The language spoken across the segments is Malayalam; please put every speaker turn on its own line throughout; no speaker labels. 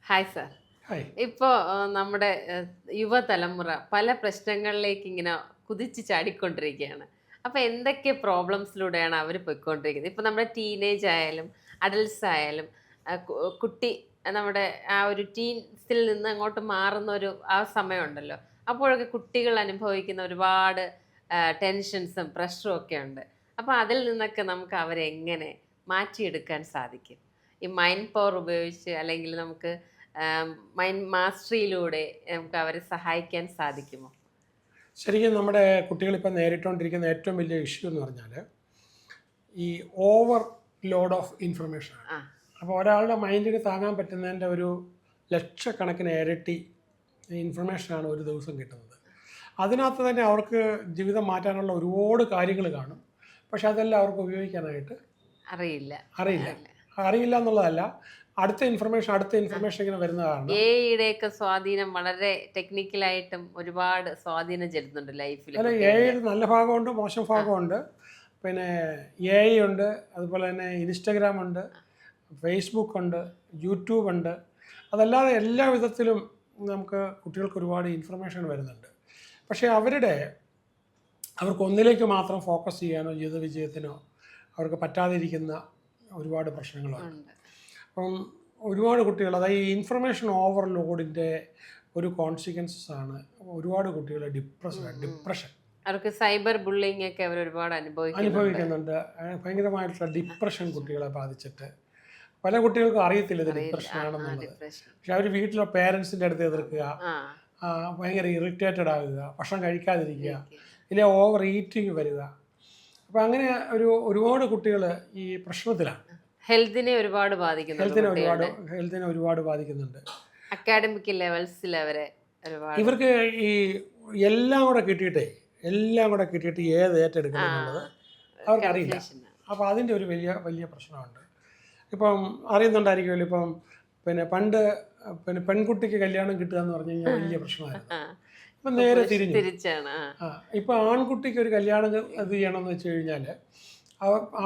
Hi sir.
ഹായ്.
ഇപ്പോൾ നമ്മുടെ യുവതലമുറ പല പ്രശ്നങ്ങളിലേക്ക് ഇങ്ങനെ കുതിച്ച് ചാടിക്കൊണ്ടിരിക്കുകയാണ്. അപ്പോൾ എന്തൊക്കെ പ്രോബ്ലംസിലൂടെയാണ് അവർ പോയിക്കൊണ്ടിരിക്കുന്നത്? ഇപ്പോൾ നമ്മുടെ ടീനേജ് ആയാലും അഡൽട്സ് ആയാലും കുട്ടി നമ്മുടെ ആ ഒരു ടീൻസിൽ നിന്ന് അങ്ങോട്ട് മാറുന്ന ഒരു ആ സമയമുണ്ടല്ലോ. അപ്പോഴൊക്കെ കുട്ടികൾ അനുഭവിക്കുന്ന ഒരുപാട് ടെൻഷൻസും പ്രഷറും ഒക്കെ ഉണ്ട്. അപ്പോൾ അതിൽ നിന്നൊക്കെ നമുക്ക് അവരെ എങ്ങനെ മാറ്റിയെടുക്കാൻ സാധിക്കും? ഈ മൈൻഡ് പവർ ഉപയോഗിച്ച് അല്ലെങ്കിൽ നമുക്ക് മൈൻഡ് മാസ്റ്ററിയിലൂടെ നമുക്ക് അവരെ സഹായിക്കാൻ സാധിക്കുമോ?
ശരിക്കും നമ്മുടെ കുട്ടികളിപ്പോൾ നേരിട്ടുകൊണ്ടിരിക്കുന്ന ഏറ്റവും വലിയ ഇഷ്യൂ എന്ന് പറഞ്ഞാൽ ഈ ഓവർ ലോഡ് ഓഫ് ഇൻഫർമേഷനാണ്.
ആ.
അപ്പോൾ ഒരാളുടെ മൈൻഡിന് താങ്ങാൻ പറ്റുന്നതിൻ്റെ ഒരു ലക്ഷക്കണക്കിന് ഇരട്ടി ഇൻഫർമേഷനാണ് ഒരു ദിവസം കിട്ടുന്നത്. അതിനകത്ത് തന്നെ അവർക്ക് ജീവിതം മാറ്റാനുള്ള ഒരുപാട് കാര്യങ്ങൾ കാണും. പക്ഷെ അതെല്ലാം അവർക്ക് ഉപയോഗിക്കാനായിട്ട്
അറിയില്ല.
അറിയില്ല എന്നുള്ളതല്ല, അടുത്ത ഇൻഫർമേഷൻ ഇങ്ങനെ വരുന്ന കാരണം
എഐയുടെയൊക്കെ സ്വാധീനം വളരെ ടെക്നിക്കലായിട്ടും ഒരുപാട് സ്വാധീനം ചെലുത്തുന്നുണ്ട് ലൈഫിൽ.
അല്ല, എ ഐ നല്ല ഭാഗമുണ്ട്, മോശം ഭാഗമുണ്ട്. പിന്നെ എ ഐ ഉണ്ട്, അതുപോലെ തന്നെ ഇൻസ്റ്റഗ്രാം ഉണ്ട്, ഫേസ്ബുക്ക് ഉണ്ട്, യൂട്യൂബ് ഉണ്ട്. അതല്ലാതെ എല്ലാ വിധത്തിലും നമുക്ക് കുട്ടികൾക്ക് ഒരുപാട് ഇൻഫർമേഷൻ വരുന്നുണ്ട്. പക്ഷേ അവർക്ക് ഒന്നിലേക്ക് മാത്രം ഫോക്കസ് ചെയ്യാനോ ജീവിത വിജയത്തിനോ അവർക്ക് പറ്റാതിരിക്കുന്ന ഒരുപാട് പ്രശ്നങ്ങളുണ്ട്. അപ്പം ഒരുപാട് കുട്ടികൾ, അതായത് ഈ ഇൻഫർമേഷൻ ഓവർലോഡിൻ്റെ ഒരു കോൺസിക്വൻസസ് ആണ് ഒരുപാട് കുട്ടികൾ ഡിപ്രഷൻ.
അവർക്ക് സൈബർ ബുള്ളിങ് ഒക്കെ അവർ ഒരുപാട്
അനുഭവിക്കുന്നുണ്ട്. ഭയങ്കരമായിട്ടുള്ള ഡിപ്രഷൻ കുട്ടികളെ ബാധിച്ചിട്ട് പല കുട്ടികൾക്കും അറിയത്തില്ല ഇത് ഡിപ്രഷൻ ആണെന്നുള്ളത്. പക്ഷെ അവർ വീട്ടിലെ പേരൻസിൻ്റെ അടുത്ത് എതിർക്കുക, ഭയങ്കര ഇറിറ്റേറ്റഡ് ആകുക, ഭക്ഷണം കഴിക്കാതിരിക്കുക, ഇല്ല ഓവർ ഈറ്റിങ് വരിക. അപ്പം അങ്ങനെ ഒരുപാട് കുട്ടികൾ ഈ പ്രശ്നത്തിലാണ്.
ഹെൽത്തിനെ ഒരുപാട്
ബാധിക്കുന്നുണ്ട്.
അക്കാഡമിക് ലെവൽസിൽ അവരെ
ഇവർക്ക് ഈ എല്ലാം കൂടെ കിട്ടിയിട്ട് ഏത് ഏറ്റെടുക്കണം എന്നുള്ളത് അവർക്കറിയില്ല. അപ്പോൾ അതിൻ്റെ ഒരു വലിയ പ്രശ്നമുണ്ട്. ഇപ്പം അറിയുന്നുണ്ടായിരിക്കുമല്ലോ, ഇപ്പം പണ്ട് പെൺകുട്ടിക്ക് കല്യാണം കിട്ടുക എന്ന് പറഞ്ഞു കഴിഞ്ഞാൽ വലിയ പ്രശ്നമായിരുന്നു. ഇപ്പം നേരെ
തിരിച്ചാണ്.
ഇപ്പം ആൺകുട്ടിക്ക് ഒരു കല്യാണം ഇത് ചെയ്യണമെന്ന് വെച്ച് കഴിഞ്ഞാൽ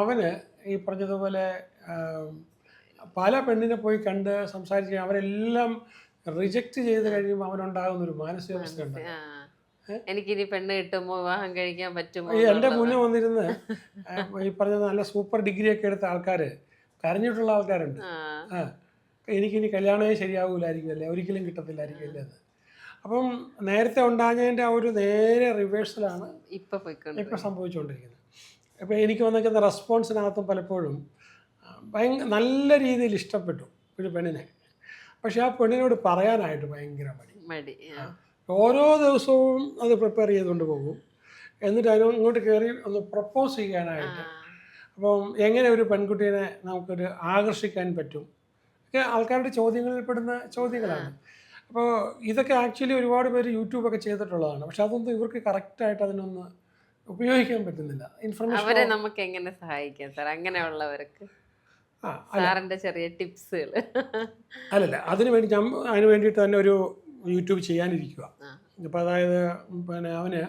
അവന് ഈ പറഞ്ഞതുപോലെ പല പെണ്ണിനെ പോയി കണ്ട് സംസാരിച്ച് അവരെല്ലാം റിജക്റ്റ് ചെയ്ത് കഴിയുമ്പോൾ അവനുണ്ടാകുന്ന ഒരു മാനസികാവസ്ഥയുണ്ട്.
എനിക്കിനി പെണ്ണ് കിട്ടുമോ, വിവാഹം കഴിക്കാൻ പറ്റുമോ.
എൻ്റെ മുന്നേ വന്നിരുന്ന് ഈ പറഞ്ഞത് നല്ല സൂപ്പർ ഡിഗ്രിയൊക്കെ എടുത്ത ആൾക്കാർ കരഞ്ഞിട്ടുള്ള ആൾക്കാരുണ്ട്. എനിക്കിനി കല്യാണമേ ശരിയാവില്ലായിരിക്കുമല്ലേ, ഒരിക്കലും കിട്ടത്തില്ലായിരിക്കുമല്ലേ എന്ന്. അപ്പം നേരത്തെ ഉണ്ടാകുന്നതിൻ്റെ ആ ഒരു നേരെ റിവേഴ്സലാണ് ഇപ്പം സംഭവിച്ചുകൊണ്ടിരിക്കുന്നത്. ഇപ്പോൾ എനിക്ക് വന്നിരിക്കുന്ന റെസ്പോൺസിനകത്തും പലപ്പോഴും നല്ല രീതിയിൽ ഇഷ്ടപ്പെട്ടു ഒരു പെണ്ണിനെ. പക്ഷെ ആ പെണ്ണിനോട് പറയാനായിട്ട് ഭയങ്കര മടി. ഓരോ ദിവസവും അത് പ്രിപ്പയർ ചെയ്തുകൊണ്ട് പോകും. എന്നിട്ട് ഇങ്ങോട്ട് കയറി ഒന്ന് പ്രപ്പോസ് ചെയ്യാനായിട്ട്. അപ്പം എങ്ങനെ ഒരു പെൺകുട്ടീനെ നമുക്കൊരു ആകർഷിക്കാൻ പറ്റും ഒക്കെ ആൾക്കാരുടെ ചോദ്യങ്ങളിൽ പെടുന്ന ചോദ്യങ്ങളാണ്. അപ്പോൾ ഇതൊക്കെ ആക്ച്വലി ഒരുപാട് പേര് യൂട്യൂബൊക്കെ ചെയ്തിട്ടുള്ളതാണ്. പക്ഷെ അതൊന്നും ഇവർക്ക് കറക്റ്റായിട്ട് അതിനൊന്ന് ഉപയോഗിക്കാൻ പറ്റുന്നില്ല.
അവരെ നമുക്ക് എങ്ങനെ സഹായിക്കാം സാർ അങ്ങനെയുള്ളവർക്ക്? സാറിന്റെ ചെറിയ ടിപ്സുകൾ.
അല്ലല്ല, അതിന് വേണ്ടിയിട്ട് തന്നെ ഒരു യൂട്യൂബ് ചെയ്യാനിരിക്കുക. ഇപ്പോൾ അതായത് അവന്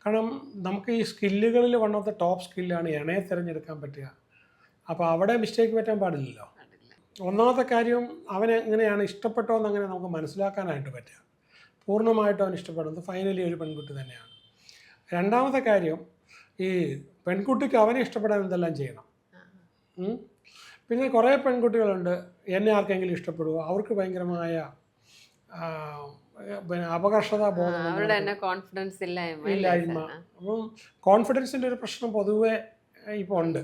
കാരണം നമുക്ക് ഈ സ്കില്ലുകളിൽ വൺ ഓഫ് ദ ടോപ്പ് സ്കില്ലാണ് ഇണയെ തിരഞ്ഞെടുക്കാൻ പറ്റുക. അപ്പോൾ അവിടെ മിസ്റ്റേക്ക് പറ്റാൻ പാടില്ലല്ലോ. ഒന്നാമത്തെ കാര്യം, അവനെ എങ്ങനെയാണ് ഇഷ്ടപ്പെട്ടോ എന്നങ്ങനെ നമുക്ക് മനസ്സിലാക്കാനായിട്ട് പറ്റുക. പൂർണ്ണമായിട്ടും അവൻ ഇഷ്ടപ്പെടുന്നത് ഫൈനലി ഒരു പെൺകുട്ടി തന്നെയാണ്. രണ്ടാമത്തെ കാര്യം, ഈ പെൺകുട്ടിക്ക് അവനെ ഇഷ്ടപ്പെടാൻ എന്തെല്ലാം ചെയ്യണം. പിന്നെ കുറേ പെൺകുട്ടികളുണ്ട്, എന്നെ ആർക്കെങ്കിലും ഇഷ്ടപ്പെടുമോ, അവർക്ക് ഭയങ്കരമായ അപകർഷതാ ബോധം, ഇല്ലായ്മ. അപ്പം കോൺഫിഡൻസിൻ്റെ ഒരു പ്രശ്നം പൊതുവെ ഇപ്പോൾ ഉണ്ട്.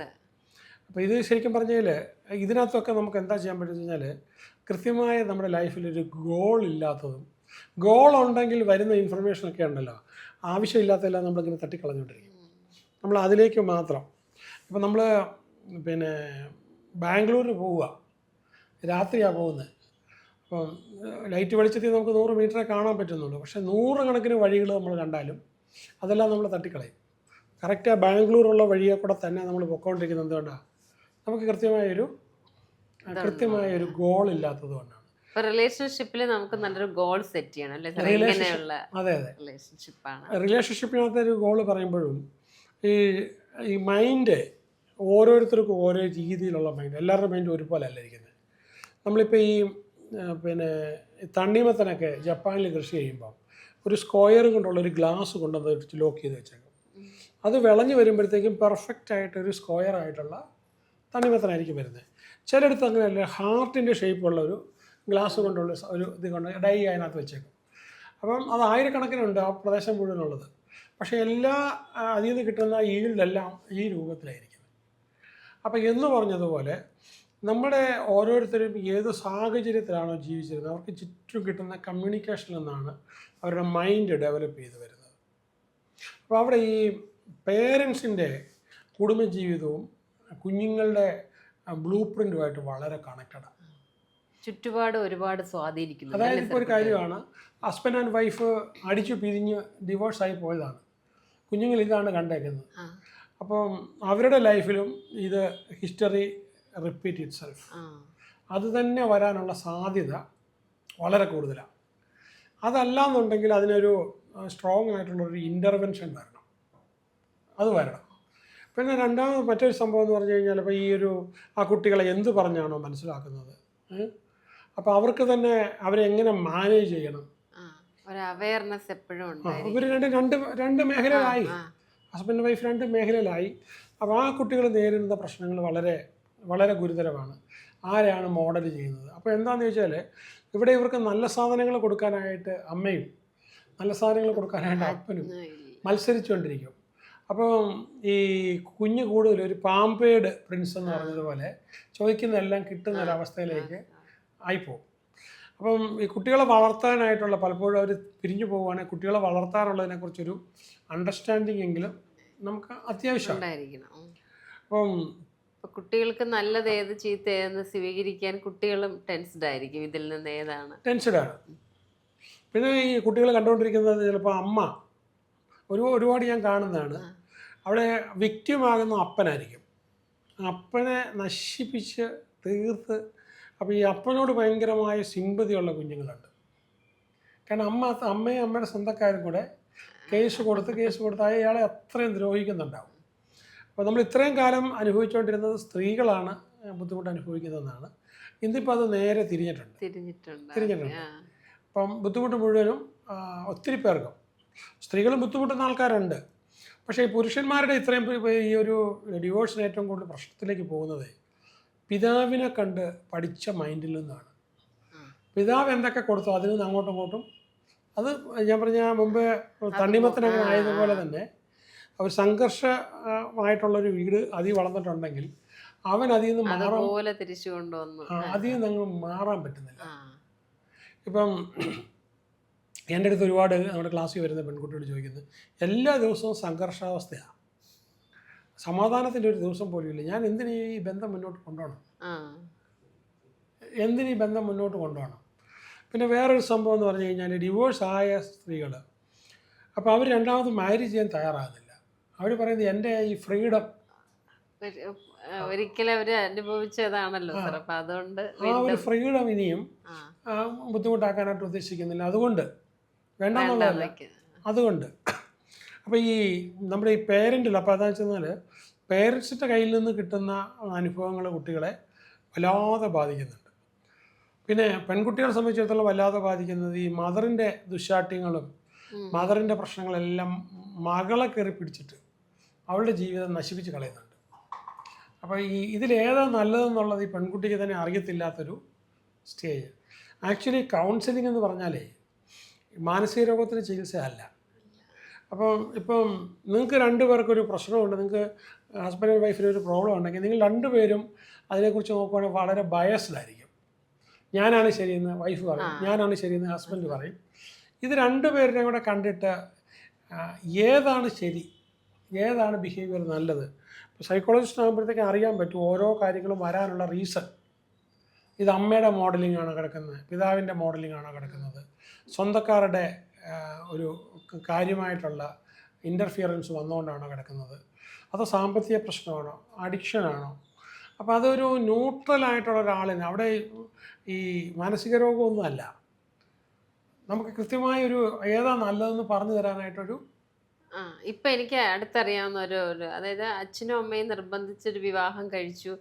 അപ്പോൾ ഇത് ശരിക്കും പറഞ്ഞാൽ ഇതിനകത്തൊക്കെ നമുക്ക് എന്താ ചെയ്യാൻ പറ്റുമെന്ന് വെച്ചാൽ, കൃത്യമായ നമ്മുടെ ലൈഫിലൊരു ഗോൾ ഇല്ലാത്തതും, ഗോൾ ഉണ്ടെങ്കിൽ വരുന്ന ഇൻഫർമേഷനൊക്കെ ഉണ്ടല്ലോ, ആവശ്യമില്ലാത്തതെല്ലാം നമ്മളിങ്ങനെ തട്ടിക്കളഞ്ഞുകൊണ്ടിരിക്കും. നമ്മൾ അതിലേക്ക് മാത്രം. ഇപ്പം നമ്മൾ ബാംഗ്ലൂരിൽ പോവുക, രാത്രിയാണ് പോകുന്നത്. അപ്പം ലൈറ്റ് വെളിച്ചത്തിൽ നമുക്ക് 100 മീറ്ററേ കാണാൻ പറ്റുന്നുള്ളൂ. പക്ഷേ 100 കണക്കിന് വഴികൾ നമ്മൾ കണ്ടാലും അതെല്ലാം നമ്മൾ തട്ടിക്കളയും. കറക്റ്റ് ബാംഗ്ലൂരുള്ള വഴിയെ കൂടെ തന്നെ നമ്മൾ പൊയ്ക്കൊണ്ടിരിക്കുന്നത് എന്തുകൊണ്ടാണ്? നമുക്ക് കൃത്യമായൊരു ഗോൾ ഇല്ലാത്തത് കൊണ്ടാണ്.
റിലേഷൻഷിപ്പിൽ നമുക്ക് നല്ലൊരു ഗോൾ സെറ്റ് ചെയ്യണം അല്ലേ?
അതെ, റിലേഷൻഷിപ്പിനകത്ത് ഒരു ഗോൾ പറയുമ്പോഴും ഈ മൈൻഡ് ഓരോരുത്തർക്കും ഓരോ രീതിയിലുള്ള മൈൻഡ്, എല്ലാവരുടെ മൈൻഡ് ഒരുപോലെ അല്ല ഇരിക്കുന്നത്. നമ്മളിപ്പോൾ ഈ പിന്നെ തണ്ണിമത്തനൊക്കെ ജപ്പാനിൽ കൃഷി ചെയ്യുമ്പോൾ ഒരു സ്ക്വയർ കൊണ്ടുള്ള ഒരു ഗ്ലാസ് കൊണ്ടുവന്ന് ലോക്ക് ചെയ്ത് വെച്ചേക്കും. അത് വിളഞ്ഞ് വരുമ്പോഴത്തേക്കും പെർഫെക്റ്റ് ആയിട്ട് ഒരു സ്ക്വയർ ആയിട്ടുള്ള തണ്ണിമത്തനായിരിക്കും വരുന്നത്. ചിലയിടത്ത് അങ്ങനെയല്ല, ഹാർട്ടിൻ്റെ ഷേപ്പുള്ള ഒരു ഗ്ലാസ് കൊണ്ടുള്ള ഒരു ഇത് കൊണ്ട് ഡൈ അതിനകത്ത് വെച്ചേക്കും. അപ്പം അത് ആയിരക്കണക്കിനുണ്ട് ആ പ്രദേശം മുഴുവനുള്ളത്. പക്ഷേ അതിൽ നിന്ന് കിട്ടുന്ന ഈൽഡെല്ലാം ഈ രൂപത്തിലായിരിക്കും. അപ്പോൾ എന്ന് പറഞ്ഞതുപോലെ നമ്മുടെ ഓരോരുത്തരും ഏത് സാഹചര്യത്തിലാണോ ജീവിച്ചിരുന്നത് അവർക്ക് ചുറ്റും കിട്ടുന്ന കമ്മ്യൂണിക്കേഷനിൽ നിന്നാണ് അവരുടെ മൈൻഡ് ഡെവലപ്പ് ചെയ്ത് വരുന്നത്. അപ്പോൾ അവിടെ ഈ പേരൻസിൻ്റെ കുടുംബജീവിതവും കുഞ്ഞുങ്ങളുടെ ബ്ലൂ പ്രിൻറ്റുമായിട്ട് വളരെ കണക്റ്റഡാണ്.
ചുറ്റുപാട് ഒരുപാട് സ്വാധീനിക്കുന്നു.
അതായത് ഇപ്പോൾ ഒരു കാര്യമാണ്, ഹസ്ബൻഡ് ആൻഡ് വൈഫ് അടിച്ചു പിരിഞ്ഞ് ഡിവോഴ്സായി പോയതാണ്, കുഞ്ഞുങ്ങൾ ഇതാണ് കണ്ടേക്കുന്നത്. അപ്പം അവരുടെ ലൈഫിലും ഇത് ഹിസ്റ്ററി റിപ്പീറ്റ് ഇറ്റ് സെൽഫ്. അത് തന്നെ വരാനുള്ള സാധ്യത വളരെ കൂടുതലാണ്. അതല്ല എന്നുണ്ടെങ്കിൽ അതിനൊരു സ്ട്രോങ് ആയിട്ടുള്ളൊരു ഇൻ്റർവെൻഷൻ വരണം, അത് വരണം. പിന്നെ രണ്ടാമത് മറ്റൊരു സംഭവം എന്ന് പറഞ്ഞു കഴിഞ്ഞാൽ, ഇപ്പോൾ ആ കുട്ടികളെ എന്ത് പറഞ്ഞാണോ മനസ്സിലാക്കുന്നത്, അപ്പോൾ അവർക്ക് തന്നെ അവരെങ്ങനെ മാനേജ് ചെയ്യണം,
ഒരു അവയർനെസ് എപ്പോഴും ഉണ്ട്.
ഇവർ രണ്ട് മേഖലയിലായി, ഹസ്ബൻഡ് വൈഫ് 2 മേഖലയിലായി. അപ്പോൾ ആ കുട്ടികൾ നേരിടുന്ന പ്രശ്നങ്ങൾ വളരെ വളരെ ഗുരുതരമാണ്. ആരെയാണ് മോഡൽ ചെയ്യുന്നത്? അപ്പോൾ എന്താണെന്ന് ചോദിച്ചാൽ, ഇവിടെ ഇവർക്ക് നല്ല സാധനങ്ങൾ കൊടുക്കാനായിട്ട് അമ്മയും നല്ല സാധനങ്ങൾ കൊടുക്കാനായിട്ട് അപ്പനും മത്സരിച്ചുകൊണ്ടിരിക്കും. അപ്പം ഈ കുഞ്ഞ് കൂടുതൽ ഒരു പാമ്പേഡ് പ്രിൻസ് എന്ന് പറഞ്ഞതുപോലെ ചോദിക്കുന്നതെല്ലാം കിട്ടുന്ന ഒരവസ്ഥയിലേക്ക് ആയിപ്പോവും. അപ്പം ഈ കുട്ടികളെ വളർത്താനായിട്ടുള്ള, പലപ്പോഴും അവർ പിരിഞ്ഞു പോവുകയാണെങ്കിൽ കുട്ടികളെ വളർത്താനുള്ളതിനെക്കുറിച്ചൊരു അണ്ടർസ്റ്റാൻഡിങ് എങ്കിലും നമുക്ക് അത്യാവശ്യമായിരിക്കണം. അപ്പം
കുട്ടികൾക്ക് നല്ലത് ഏത് ചീത്ത ഏതെന്ന് സ്വീകരിക്കാൻ കുട്ടികളും ടെൻസ്ഡ് ആയിരിക്കും. ഇതിൽ നിന്ന് ഏതാണ്
ടെൻസ്ഡാണ്. പിന്നെ ഈ കുട്ടികൾ കണ്ടുകൊണ്ടിരിക്കുന്നത് ചിലപ്പോൾ അമ്മ ഒരുപാട് ഞാൻ കാണുന്നതാണ്, അവിടെ വിക്റ്റിമാകുന്ന അപ്പനായിരിക്കും. അപ്പനെ നശിപ്പിച്ച് തീർത്ത്, അപ്പോൾ ഈ അപ്പനോട് ഭയങ്കരമായ സിമ്പതിയുള്ള കുഞ്ഞുങ്ങളുണ്ട്. കാരണം അമ്മയും അമ്മയുടെ സ്വന്തക്കാരും കൂടെ കേസ് കൊടുത്ത് അയാളെ അത്രയും ദ്രോഹിക്കുന്നുണ്ടാവും. അപ്പോൾ നമ്മൾ ഇത്രയും കാലം അനുഭവിച്ചുകൊണ്ടിരുന്നത് സ്ത്രീകളാണ് ബുദ്ധിമുട്ട് അനുഭവിക്കുന്നതെന്നാണ്. ഇന്നിപ്പോൾ അത് നേരെ തിരിഞ്ഞിട്ടുണ്ട്. അപ്പം ബുദ്ധിമുട്ട് മുഴുവനും ഒത്തിരി പേർക്കും, സ്ത്രീകളും ബുദ്ധിമുട്ടുന്ന ആൾക്കാരുണ്ട്. പക്ഷേ ഈ പുരുഷന്മാരുടെ ഇത്രയും ഈ ഒരു ഡിവോഴ്സിന് ഏറ്റവും കൂടുതൽ പ്രശ്നത്തിലേക്ക് പോകുന്നത് പിതാവിനെ കണ്ട് പഠിച്ച മൈൻഡിൽ നിന്നാണ്. പിതാവ് എന്തൊക്കെ കൊടുത്തോ അതിൽ നിന്ന് അങ്ങോട്ടും ഇങ്ങോട്ടും, അത് ഞാൻ പറഞ്ഞ മുമ്പ് തണ്ണിമത്തനങ്ങനെ ആയതുപോലെ തന്നെ അവർ സംഘർഷമായിട്ടുള്ളൊരു വീട് അതിൽ വളർന്നിട്ടുണ്ടെങ്കിൽ അവൻ അതിൽ നിന്ന് അതിൽ നിന്ന് മാറാൻ പറ്റുന്നില്ല. ഇപ്പം എൻ്റെ അടുത്ത് ഒരുപാട് നമ്മുടെ ക്ലാസ്സിൽ വരുന്ന പെൺകുട്ടിയോട് ചോദിക്കുന്നത്, എല്ലാ ദിവസവും സംഘർഷാവസ്ഥയാണ്, സമാധാനത്തിൻ്റെ ഒരു ദിവസം പോലും ഇല്ല, ഞാൻ എന്തിനീ ബന്ധം മുന്നോട്ട് കൊണ്ടുപോകണം? പിന്നെ വേറൊരു സംഭവം എന്ന് പറഞ്ഞു കഴിഞ്ഞാൽ, ഡിവോഴ്സ് ആയ സ്ത്രീകൾ, അപ്പോൾ അവർ രണ്ടാമത് മാരേജ് ചെയ്യാൻ തയ്യാറാകുന്നില്ല. അവർ പറയുന്നത് എൻ്റെ ഈ ഫ്രീഡം
ഒരിക്കലും അവർ അനുഭവിച്ചതാണല്ലോ സാർ, അപ്പം അതുകൊണ്ട്
ആ ഒരു ഫ്രീഡം ഇനിയും ബുദ്ധിമുട്ടാക്കാനായിട്ട് ഉദ്ദേശിക്കുന്നില്ല. അതുകൊണ്ട് വേണ്ടാന്നുള്ളതല്ല, അതുകൊണ്ട്. അപ്പോൾ ഈ നമ്മുടെ ഈ പേരൻറ്റിൽ, അപ്പോൾ അതെന്ന് വെച്ചാൽ പേരൻസിൻ്റെ കയ്യിൽ നിന്ന് കിട്ടുന്ന അനുഭവങ്ങൾ കുട്ടികളെ വല്ലാതെ ബാധിക്കുന്നുണ്ട്. പിന്നെ പെൺകുട്ടികളെ സംബന്ധിച്ചിടത്തോളം വല്ലാതെ ബാധിക്കുന്നത് ഈ മദറിൻ്റെ ദുശാഠ്യങ്ങളും മദറിൻ്റെ പ്രശ്നങ്ങളെല്ലാം മകളെ കയറി പിടിച്ചിട്ട് അവളുടെ ജീവിതം നശിപ്പിച്ച് കളയുന്നുണ്ട്. അപ്പോൾ ഇതിലേതാ നല്ലതെന്നുള്ളത് ഈ പെൺകുട്ടിക്ക് തന്നെ അറിയത്തില്ലാത്തൊരു സ്റ്റേജ്. ആക്ച്വലി കൗൺസിലിംഗ് എന്ന് പറഞ്ഞാലേ മാനസിക രോഗത്തിന് ചികിത്സയല്ല. ഇപ്പം നിങ്ങൾക്ക് 2 പേർക്കൊരു പ്രശ്നമുണ്ട്, നിങ്ങൾക്ക് ഹസ്ബൻഡ് ആൻഡ് വൈഫിന് ഒരു പ്രോബ്ലം ഉണ്ടെങ്കിൽ നിങ്ങൾ 2 പേരും അതിനെക്കുറിച്ച് നോക്കുവാണെങ്കിൽ വളരെ ബയസ്ഡ് ആയിരിക്കും. ഞാനാണ് ശരിയെന്ന് വൈഫ് പറയും, ഞാനാണ് ശരിയെന്ന് ഹസ്ബൻഡ് പറയും. ഇത് 2 പേരുടെയും കൂടെ കണ്ടിട്ട് ഏതാണ് ശരി, ഏതാണ് ബിഹേവിയർ നല്ലത്, ഇപ്പോൾ സൈക്കോളജിസ്റ്റ് ആകുമ്പോഴത്തേക്കും അറിയാൻ പറ്റും ഓരോ കാര്യങ്ങളും വരാനുള്ള റീസൺ. ഇത് അമ്മയുടെ മോഡലിംഗ് ആണോ കിടക്കുന്നത്, പിതാവിൻ്റെ മോഡലിംഗ് ആണോ കിടക്കുന്നത്, സ്വന്തക്കാരുടെ ഒരു കാര്യമായിട്ടുള്ള ഇൻ്റർഫിയറൻസ് വന്നുകൊണ്ടാണോ കിടക്കുന്നത്, അതോ സാമ്പത്തിക പ്രശ്നമാണോ, അഡിക്ഷനാണോ? അപ്പോൾ അതൊരു ന്യൂട്രലായിട്ടുള്ള ഒരാളിന് അവിടെ ഈ മാനസിക രോഗമൊന്നുമല്ല. നമുക്ക് കൃത്യമായൊരു ഏതാ നല്ലതെന്ന് പറഞ്ഞു തരാനായിട്ടൊരു
ഇപ്പം എനിക്ക് അടുത്തറിയാവുന്ന ഒരു അതായത് അച്ഛനും അമ്മയും നിർബന്ധിച്ചൊരു വിവാഹം കഴിച്ചു,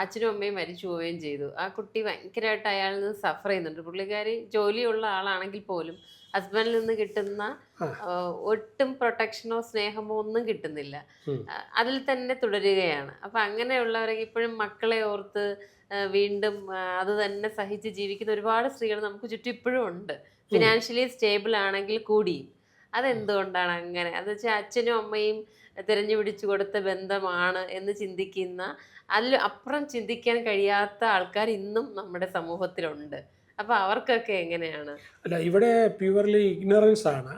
അച്ഛനും അമ്മയും മരിച്ചു പോവുകയും ചെയ്തു. ആ കുട്ടി ഭയങ്കരമായിട്ട് അയാളിൽ നിന്ന് സഫർ ചെയ്യുന്നുണ്ട്. പുള്ളിക്കാരി ജോലിയുള്ള ആളാണെങ്കിൽ പോലും ഹസ്ബൻഡിൽ നിന്ന് കിട്ടുന്ന
ആ
ഒട്ടും പ്രൊട്ടക്ഷനോ സ്നേഹമോ ഒന്നും കിട്ടുന്നില്ല.
ഉം.
അതിൽ തന്നെ തുടരുകയാണ്. അപ്പൊ അങ്ങനെയുള്ളവരൊക്കെ ഇപ്പോഴും മക്കളെ ഓർത്ത് വീണ്ടും അത് തന്നെ സഹിച്ച് ജീവിക്കുന്ന ഒരുപാട് സ്ത്രീകൾ നമുക്ക് ചുറ്റും ഇപ്പോഴും ഉണ്ട്. ഫിനാൻഷ്യലി സ്റ്റേബിൾ ആണെങ്കിൽ കൂടിയും. അതെന്തുകൊണ്ടാണ് അങ്ങനെ? അത് വെച്ചാൽ അച്ഛനും അമ്മയും തിരഞ്ഞു പിടിച്ചു കൊടുത്ത ബന്ധമാണ് എന്ന് ചിന്തിക്കുന്ന, അതിൽ അപ്പുറം ചിന്തിക്കാൻ കഴിയാത്ത ആൾക്കാർ ഇന്നും നമ്മുടെ സമൂഹത്തിലുണ്ട്. അപ്പൊ അവർക്കൊക്കെ എങ്ങനെയാണ്?
അല്ല, ഇവിടെ പ്യുവർലി ഇഗ്നറൻസ് ആണ്.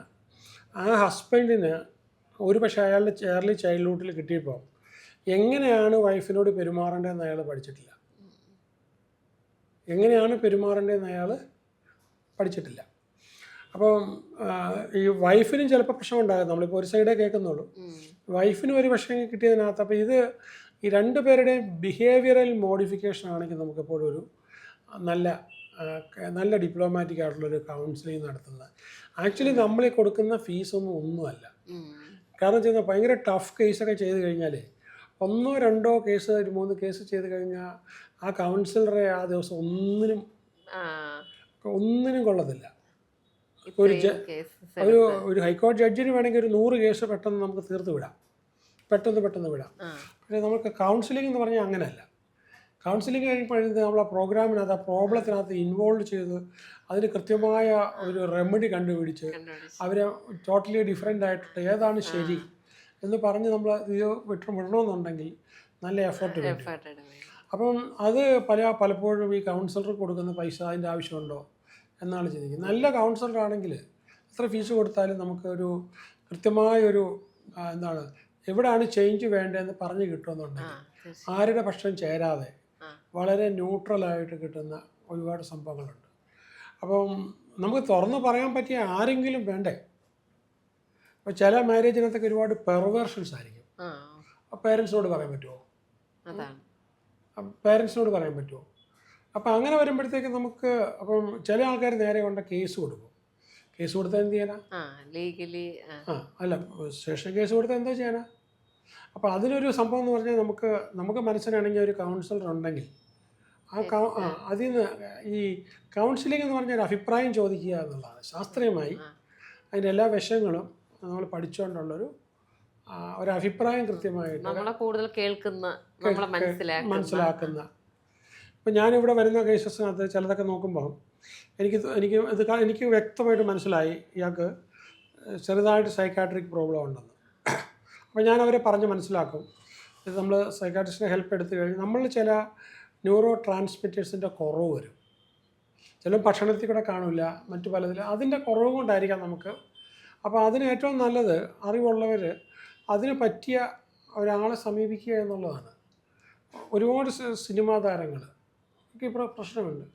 ആ ഹസ്ബൻഡിന് ഒരു പക്ഷേ അയാളുടെ ഏർലി ചൈൽഡ്ഹുഡിൽ കിട്ടിയപ്പോൾ എങ്ങനെയാണ് വൈഫിനോട് പെരുമാറേണ്ടതെന്ന് അയാൾ പഠിച്ചിട്ടില്ല. എങ്ങനെയാണ് പെരുമാറേണ്ടതെന്ന് അയാൾ പഠിച്ചിട്ടില്ല. അപ്പം ഈ വൈഫിനും ചിലപ്പോൾ പ്രശ്നം ഉണ്ടാകും. നമ്മളിപ്പോൾ ഒരു സൈഡേ കേൾക്കുന്നുള്ളൂ. വൈഫിനും ഒരു പക്ഷേ കിട്ടിയതിനകത്ത് അപ്പോൾ ഈ രണ്ട് പേരുടെയും ബിഹേവിയറൽ മോഡിഫിക്കേഷൻ ആണെങ്കിൽ നമുക്കെപ്പോഴും ഒരു നല്ല ഡിപ്ലോമാറ്റിക് ആയിട്ടുള്ളൊരു കൗൺസിലിംഗ് നടത്തുന്നത്. ആക്ച്വലി നമ്മൾ കൊടുക്കുന്ന ഒന്നുമല്ല. കാരണം വെച്ചാൽ ഭയങ്കര ടഫ് കേസൊക്കെ ചെയ്ത് കഴിഞ്ഞാൽ 1 2 കേസ് 3 കേസ് ചെയ്ത് കഴിഞ്ഞാൽ ആ കൗൺസിലറെ ആ ദിവസം ഒന്നിനും കൊള്ളത്തില്ല. ഒരു ഹൈക്കോടതി ജഡ്ജിന് വേണമെങ്കിൽ ഒരു 100 കേസ് പെട്ടെന്ന് നമുക്ക് തീർത്ത് വിടാം, പെട്ടെന്ന് വിടാം. പക്ഷേ നമുക്ക് കൗൺസിലിംഗ് എന്ന് പറഞ്ഞാൽ അങ്ങനെയല്ല. കൗൺസിലിംഗ് കഴിയുമ്പോഴത്തേക്ക് നമ്മൾ ആ പ്രോഗ്രാമിനകത്ത് ആ പ്രോബ്ലത്തിനകത്ത് ഇൻവോൾവ് ചെയ്ത് അതിന് കൃത്യമായ ഒരു റെമഡി കണ്ടുപിടിച്ച് അവരെ ടോട്ടലി ഡിഫറെൻ്റ് ആയിട്ട് ഏതാണ് ശരി എന്ന് പറഞ്ഞ് നമ്മൾ ഇത് വിടണമെന്നുണ്ടെങ്കിൽ നല്ല എഫേർട്ട് വേണം. അപ്പം അത് പലപ്പോഴും ഈ കൗൺസിലർക്ക് കൊടുക്കുന്ന പൈസ അതിൻ്റെ ആവശ്യമുണ്ടോ എന്നാണ് ചിന്തിക്കുന്നത്. നല്ല കൗൺസിലർ ആണെങ്കിൽ എത്ര ഫീസ് കൊടുത്താലും നമുക്കൊരു കൃത്യമായൊരു എവിടെയാണ് ചേഞ്ച് വേണ്ടതെന്ന് പറഞ്ഞു കിട്ടുമെന്നുണ്ടെങ്കിൽ ആരുടെ പക്ഷം ചേരാതെ വളരെ ന്യൂട്രലായിട്ട് കിട്ടുന്ന ഒരുപാട് സംഭവങ്ങളുണ്ട്. അപ്പം നമുക്ക് തുറന്ന് പറയാൻ പറ്റിയ ആരെങ്കിലും വേണ്ടേ? അപ്പോൾ ചില മാരേജിനകത്തൊക്കെ ഒരുപാട് പെർവേർഷൻസ് ആയിരിക്കും. പേരൻസിനോട് പറയാൻ പറ്റുമോ? പേരൻസിനോട് പറയാൻ പറ്റുമോ? അപ്പം അങ്ങനെ വരുമ്പോഴത്തേക്ക് നമുക്ക് ചില ആൾക്കാർ നേരെ കൊണ്ട് കേസ് കൊടുക്കും. കേസ് കൊടുത്താൽ എന്ത് ചെയ്യാനാ? അല്ല, സ്റ്റേഷൻ കേസ് കൊടുത്താൽ എന്താ ചെയ്യാനാ? അപ്പോൾ അതിനൊരു സംഭവം എന്ന് പറഞ്ഞാൽ നമുക്ക് മനസ്സിലാണെങ്കിൽ ഒരു കൗൺസിലർ ഉണ്ടെങ്കിൽ അതിൽ നിന്ന് ഈ കൗൺസിലിംഗ് എന്ന് പറഞ്ഞാൽ അഭിപ്രായം ചോദിക്കുക എന്നുള്ളതാണ്. ശാസ്ത്രീയമായി അതിൻ്റെ എല്ലാ വശങ്ങളും നമ്മൾ പഠിച്ചുകൊണ്ടുള്ളൊരു അഭിപ്രായം കൃത്യമായിട്ട്
കൂടുതൽ കേൾക്കുന്ന,
മനസ്സിലാക്കുന്ന. ഇപ്പം ഞാനിവിടെ വരുന്ന കേസസിനകത്ത് ചിലതൊക്കെ നോക്കുമ്പോൾ എനിക്ക് വ്യക്തമായിട്ട് മനസ്സിലായി ഇയാൾക്ക് ചെറുതായിട്ട് സൈക്കാട്രിക് പ്രോബ്ലം ഉണ്ടെന്ന്. അപ്പോൾ ഞാൻ അവരെ പറഞ്ഞ് മനസ്സിലാക്കും. ഇത് നമ്മൾ സൈക്കാട്രിസ്റ്റിനെ ഹെൽപ്പ് എടുത്തു കഴിഞ്ഞാൽ നമ്മൾ ചില ന്യൂറോ ട്രാൻസ്മിറ്റേഴ്സിൻ്റെ കുറവ് വരും. ചില ഭക്ഷണത്തിൽ കൂടെ കാണില്ല, മറ്റു പലതിലും അതിൻ്റെ കുറവ് കൊണ്ടായിരിക്കാം നമുക്ക്. അപ്പോൾ അതിന് ഏറ്റവും നല്ലത് അറിവുള്ളവർ അതിന് പറ്റിയ ഒരാളെ സമീപിക്കുക എന്നുള്ളതാണ്. ഒരുപാട് സിനിമാ താരങ്ങൾ ഇപ്പോൾ പ്രശ്നമുണ്ട്.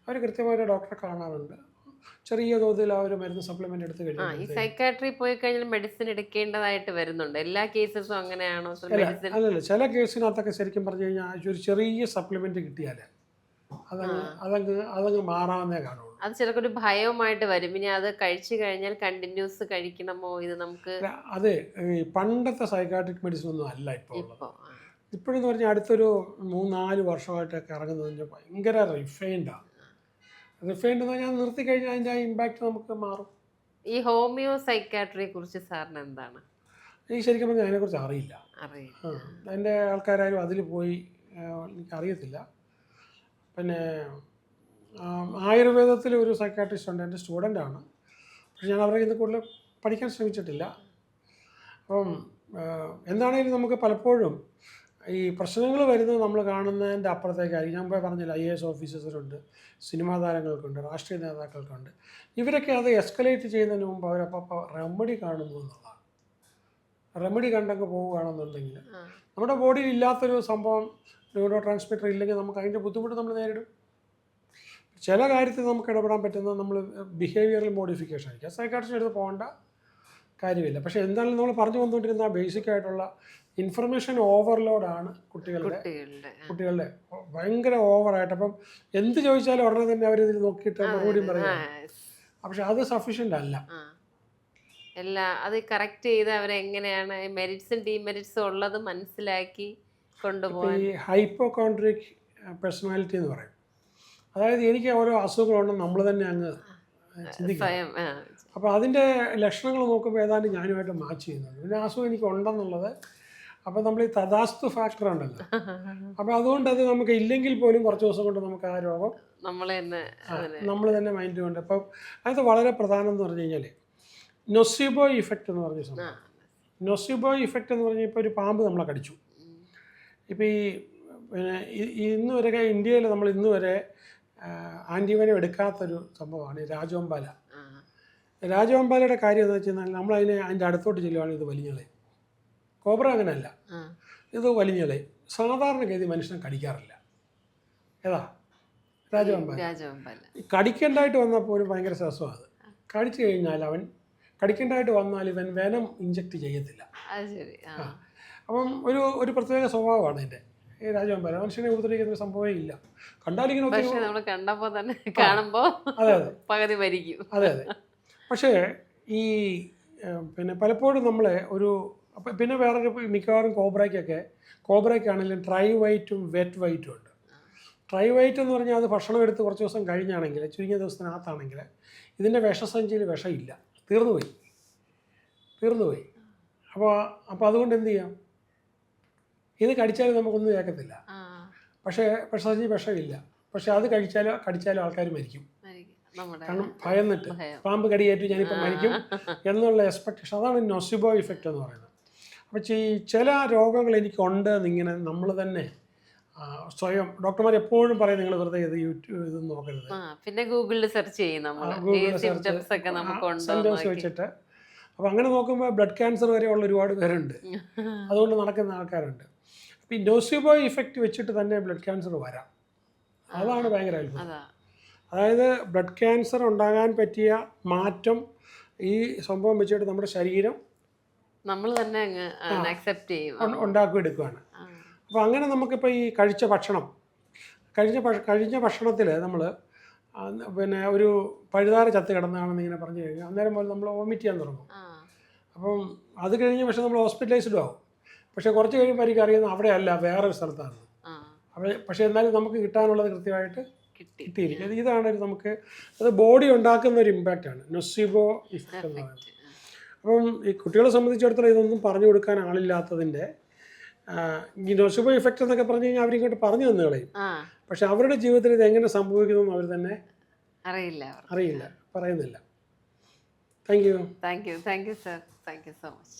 അവർ കൃത്യമായിട്ട് ഡോക്ടറെ കാണാറുണ്ട്. ചെറിയ തോതിൽ ആ ഒരു മരുന്ന് സപ്ലിമെന്റ് എടുത്തു കഴിഞ്ഞാൽ
ഈ സൈക്കാട്രി പോയി കഴിഞ്ഞാൽ മെഡിസിൻ എടുക്കേണ്ടതായിട്ട് വരുന്നുണ്ട്. എല്ലാ കേസസും അങ്ങനെയാണോ?
അല്ലല്ല, ചില കേസിനകത്തൊക്കെ ശരിക്കും പറഞ്ഞു കഴിഞ്ഞാൽ ഒരു ചെറിയ സപ്ലിമെന്റ് കിട്ടിയാൽ അതങ്ങ് മാറാവുന്നേ കാണുള്ളൂ.
അത് ചിലപ്പോൾ ഒരു ഭയവുമായിട്ട് വരും. ഇനി അത് കഴിച്ചു കഴിഞ്ഞാൽ കണ്ടിന്യൂസ് കഴിക്കണമോ? ഇത് നമുക്ക്
അതെ, ഈ പണ്ടത്തെ സൈക്കാട്രിക് മെഡിസിൻ ഒന്നും അല്ല ഇപ്പോൾ ഉള്ളത്. ഇപ്പോഴെന്ന് പറഞ്ഞാൽ അടുത്തൊരു 3-4 വർഷമായിട്ടൊക്കെ ഇറങ്ങുന്നതിൻ്റെ ഭയങ്കര റിഫൈൻഡാണ്. റിഫൈൻഡ് എന്ന് പറഞ്ഞാൽ നിർത്തി കഴിഞ്ഞാൽ അതിൻ്റെ ആ ഇമ്പാക്റ്റ് നമുക്ക് മാറും.
ഈ ഹോമിയോ സൈക്കാട്രിയെ കുറിച്ച് സാറിന് എന്താണ്?
എനിക്ക് ശരിക്കും പറഞ്ഞാൽ അതിനെക്കുറിച്ച് അറിയില്ല. അതിൻ്റെ ആൾക്കാരും അതിൽ പോയി എനിക്കറിയത്തില്ല. പിന്നെ ആയുർവേദത്തിൽ ഒരു സൈക്കാട്രിസ്റ്റ് ഉണ്ട്, എൻ്റെ സ്റ്റുഡൻ്റാണ്. പക്ഷെ ഞാൻ അവരെ ഇന്ന് കൂടുതൽ പഠിക്കാൻ ശ്രമിച്ചിട്ടില്ല. അപ്പം എന്താണെങ്കിലും നമുക്ക് പലപ്പോഴും ഈ പ്രശ്നങ്ങൾ വരുന്നത് നമ്മൾ കാണുന്നതിൻ്റെ അപ്പുറത്തേക്കായിരിക്കും. ഞാൻ പോയി പറഞ്ഞില്ല, IAS ഓഫീസേഴ്സിനുണ്ട്, സിനിമാ താരങ്ങൾക്കുണ്ട്, രാഷ്ട്രീയ നേതാക്കൾക്കുണ്ട്. ഇവരൊക്കെ അത് എസ്കലേറ്റ് ചെയ്യുന്നതിന് മുമ്പ് അവരപ്പോൾ റെമഡി കാണുന്നു എന്നുള്ളതാണ്. റെമഡി കണ്ടങ്ങ് പോവുകയാണെന്നുണ്ടെങ്കിൽ നമ്മുടെ ബോഡിയിൽ ഇല്ലാത്തൊരു സംഭവം ന്യൂറോ ട്രാൻസ്മിറ്റർ ഇല്ലെങ്കിൽ നമുക്ക് അതിൻ്റെ ബുദ്ധിമുട്ട് നമ്മൾ നേരിടും. ചില കാര്യത്തിൽ നമുക്ക് ഇടപെടാൻ പറ്റുന്നത് നമ്മൾ ബിഹേവിയറൽ മോഡിഫിക്കേഷൻ ആയിരിക്കും. സൈക്കാട്രിസ്റ്റ് എടുത്ത് പോകേണ്ട കാര്യമില്ല. പക്ഷേ എന്തായാലും നമ്മൾ പറഞ്ഞു വന്നുകൊണ്ടിരുന്ന ബേസിക് ആയിട്ടുള്ള ഇൻഫർമേഷൻ ഓവർലോഡാണ് കുട്ടികളുടെ ഭയങ്കര ഓവറായിട്ട്. അപ്പം എന്ത് ചോദിച്ചാലും ഉടനെ തന്നെ അവരിതിൽ നോക്കിയിട്ട് മറുപടിയും പറയാം. പക്ഷെ അത് സഫീഷ്യൻ്റ് അല്ല.
അത് കറക്റ്റ് ചെയ്ത് അവരെങ്ങനെയാണ് മെറിറ്റ്സും ഡിമെറിറ്റ്സും ഉള്ളത് മനസ്സിലാക്കി
ഇപ്പോൾ
കൊണ്ടുപോകാൻ
ഈ ഹൈപ്പോകോൺട്രിക് പേഴ്സണാലിറ്റി എന്ന് പറയും. അതായത് എനിക്ക് ഓരോ അസുഖങ്ങളുണ്ടെന്ന് നമ്മൾ തന്നെ അങ്ങ് ചിന്തിക്കുക.
സ്വയം
അപ്പോൾ അതിൻ്റെ ലക്ഷണങ്ങൾ നോക്കുമ്പോൾ ഏതാണ്ട് ഞാനുമായിട്ട് മാച്ച് ചെയ്യുന്നത്. പിന്നെ അസുഖം എനിക്ക് ഉണ്ടെന്നുള്ളത്, അപ്പോൾ നമ്മൾ ഈ തഥാസ്തു ഫാക്ടർ ഉണ്ടല്ലോ, അപ്പോൾ അതുകൊണ്ട് അത് നമുക്ക് ഇല്ലെങ്കിൽ പോലും കുറച്ച് ദിവസം കൊണ്ട് നമുക്ക് ആ രോഗം
നമ്മൾ തന്നെ
നമ്മൾ തന്നെ മൈൻഡ് കൊണ്ട്. അപ്പം അത് വളരെ പ്രധാനം എന്ന് പറഞ്ഞു കഴിഞ്ഞാൽ നൊസിബോ ഇഫക്റ്റ് എന്ന് പറഞ്ഞ സംഭവം. നൊസിബോ ഇഫക്റ്റ് എന്ന് പറഞ്ഞാൽ ഇപ്പോൾ ഒരു പാമ്പ് നമ്മളെ കടിച്ചു. ഇപ്പോൾ ഈ പിന്നെ ഇന്ന് വരെ ഇന്ത്യയിൽ നമ്മൾ ഇന്ന് വരെ ആൻറ്റിവനം എടുക്കാത്തൊരു സംഭവമാണ് ഈ രാജവെമ്പാല. രാജവെമ്പാലയുടെ കാര്യം എന്ന് വെച്ച് കഴിഞ്ഞാൽ അതിൻ്റെ അടുത്തോട്ട് ചെല്ലുവാണെങ്കിൽ ഇത് വലിഞ്ഞളയും. കോബ്ര അങ്ങനെയല്ല, ഇത് വലിഞ്ഞളയും. സാധാരണഗതി മനുഷ്യനെ കടിക്കാറില്ല. ഏതാ? രാജവെമ്പാല. കടിക്കേണ്ടതായിട്ട് വന്നപ്പോൾ ഒരു ഭയങ്കര രസമാണ് അത്. കടിച്ചു കഴിഞ്ഞാൽ കടിക്കേണ്ടതായിട്ട് വന്നാൽ ഇവൻ വെനം ഇഞ്ചക്ട് ചെയ്യത്തില്ല. അപ്പം ഒരു പ്രത്യേക സ്വഭാവമാണ് ഇതിൻ്റെ. ഈ രാജവെമ്പാല മനുഷ്യനെ ഉപദ്രവിക്കുന്ന സംഭവമേ ഇല്ല. കണ്ടാലിങ്ങനെ
നമ്മൾ കണ്ടപ്പോൾ തന്നെ കാണുമ്പോൾ
അതെ അതെ
പകുതി മരിക്കും.
അതെ അതെ. പക്ഷേ ഈ പിന്നെ പലപ്പോഴും നമ്മളെ പിന്നെ വേറൊരു മിക്കവാറും കോബ്രയ്ക്കാണെങ്കിലും ട്രൈ വൈറ്റും വെറ്റ് വൈറ്റും ഉണ്ട്. ട്രൈ വൈറ്റ് എന്ന് പറഞ്ഞാൽ അത് ഭക്ഷണം എടുത്ത് കുറച്ച് ദിവസം കഴിഞ്ഞാണെങ്കിൽ, ചുരുങ്ങിയ ദിവസത്തിനകത്താണെങ്കിൽ ഇതിൻ്റെ വിഷസഞ്ചിയിൽ വിഷമില്ല, തീർന്നുപോയി. അപ്പോൾ അതുകൊണ്ട് എന്ത് ചെയ്യാം? ഇത് കടിച്ചാലും നമുക്കൊന്നും കേൾക്കത്തില്ല, പക്ഷേ വിഷസഞ്ചി വിഷമില്ല. പക്ഷേ അത് കടിച്ചാലും ആൾക്കാർ മരിക്കും. കാരണം ഭയന്നിട്ട് പാമ്പ് കടിയേറ്റു ഞാനിപ്പോൾ മരിക്കും എന്നുള്ള എക്സ്പെക്ടേഷൻ. അതാണ് നൊസിബോ ഇഫക്റ്റ് എന്ന് പറയുന്നത്. അപ്പോൾ ചില രോഗങ്ങൾ എനിക്കുണ്ട് എന്നിങ്ങനെ നമ്മൾ തന്നെ സ്വയം, ഡോക്ടർമാർ എപ്പോഴും പറയും നിങ്ങൾ വെറുതെ ഇത് നോക്കരുത്,
പിന്നെ ഗൂഗിളിൽ സെർച്ച് ചെയ്യും,
സെൻറ്റൻസ് വെച്ചിട്ട്. അപ്പോൾ അങ്ങനെ നോക്കുമ്പോൾ ബ്ലഡ് ക്യാൻസർ വരെയുള്ള ഒരുപാട് പേരുണ്ട്, അതുകൊണ്ട് നടക്കുന്ന ആൾക്കാരുണ്ട്. അപ്പോൾ ഈ നൊസിബോ ഇഫക്റ്റ് വെച്ചിട്ട് തന്നെ ബ്ലഡ് ക്യാൻസർ വരാം. അതാണ് ഭയങ്കര അത്ഭുതം. അതായത് ബ്ലഡ് ക്യാൻസർ ഉണ്ടാകാൻ പറ്റിയ മാറ്റം ഈ സംഭവം വെച്ചിട്ട് നമ്മുടെ ശരീരം
നമ്മൾ തന്നെ അങ്ങ് അക്സെപ്റ്റ് ചെയ്യും,
ഉണ്ടാക്കിയെടുക്കുകയാണ്. അപ്പോൾ അങ്ങനെ നമുക്കിപ്പോൾ ഈ കഴിഞ്ഞ ഭക്ഷണത്തിൽ നമ്മൾ പിന്നെ ഒരു പഴുതാര ചത്ത് കിടന്നാണെന്ന് ഇങ്ങനെ പറഞ്ഞു കഴിഞ്ഞാൽ അന്നേരം പോലെ നമ്മൾ വോമിറ്റ് ചെയ്യാൻ തുടങ്ങും. അപ്പം അത് കഴിഞ്ഞ് പക്ഷേ നമ്മൾ ഹോസ്പിറ്റലൈസ്ഡ് ആവും. പക്ഷേ കുറച്ച് കഴിയുമ്പോൾ എനിക്ക് അറിയുന്നത് അവിടെ അല്ല, വേറൊരു സ്ഥലത്താണ്. പക്ഷേ എന്നാലും നമുക്ക് കിട്ടാനുള്ളത് കൃത്യമായിട്ട് കിട്ടിയിരിക്കും. ഇതാണ് നമുക്ക് അത് ബോഡി ഉണ്ടാക്കുന്ന ഒരു ഇമ്പാക്റ്റാണ് നൊസിബോ ഇഫക്റ്റ് എന്ന് പറയുന്നത്. അപ്പം ഈ കുട്ടികളെ സംബന്ധിച്ചിടത്തോളം ഇതൊന്നും പറഞ്ഞു കൊടുക്കാൻ ആളില്ലാത്തതിൻ്റെ ഈ നൊസിബോ ഇഫക്റ്റ് എന്നൊക്കെ പറഞ്ഞു കഴിഞ്ഞാൽ അവരിങ്ങോട്ട് പറഞ്ഞു തന്നു കളയും. പക്ഷെ അവരുടെ ജീവിതത്തിൽ ഇത് എങ്ങനെ സംഭവിക്കുന്നു അവർ തന്നെ അറിയില്ല, പറയുന്നില്ല. Thank you sir, thank you so much.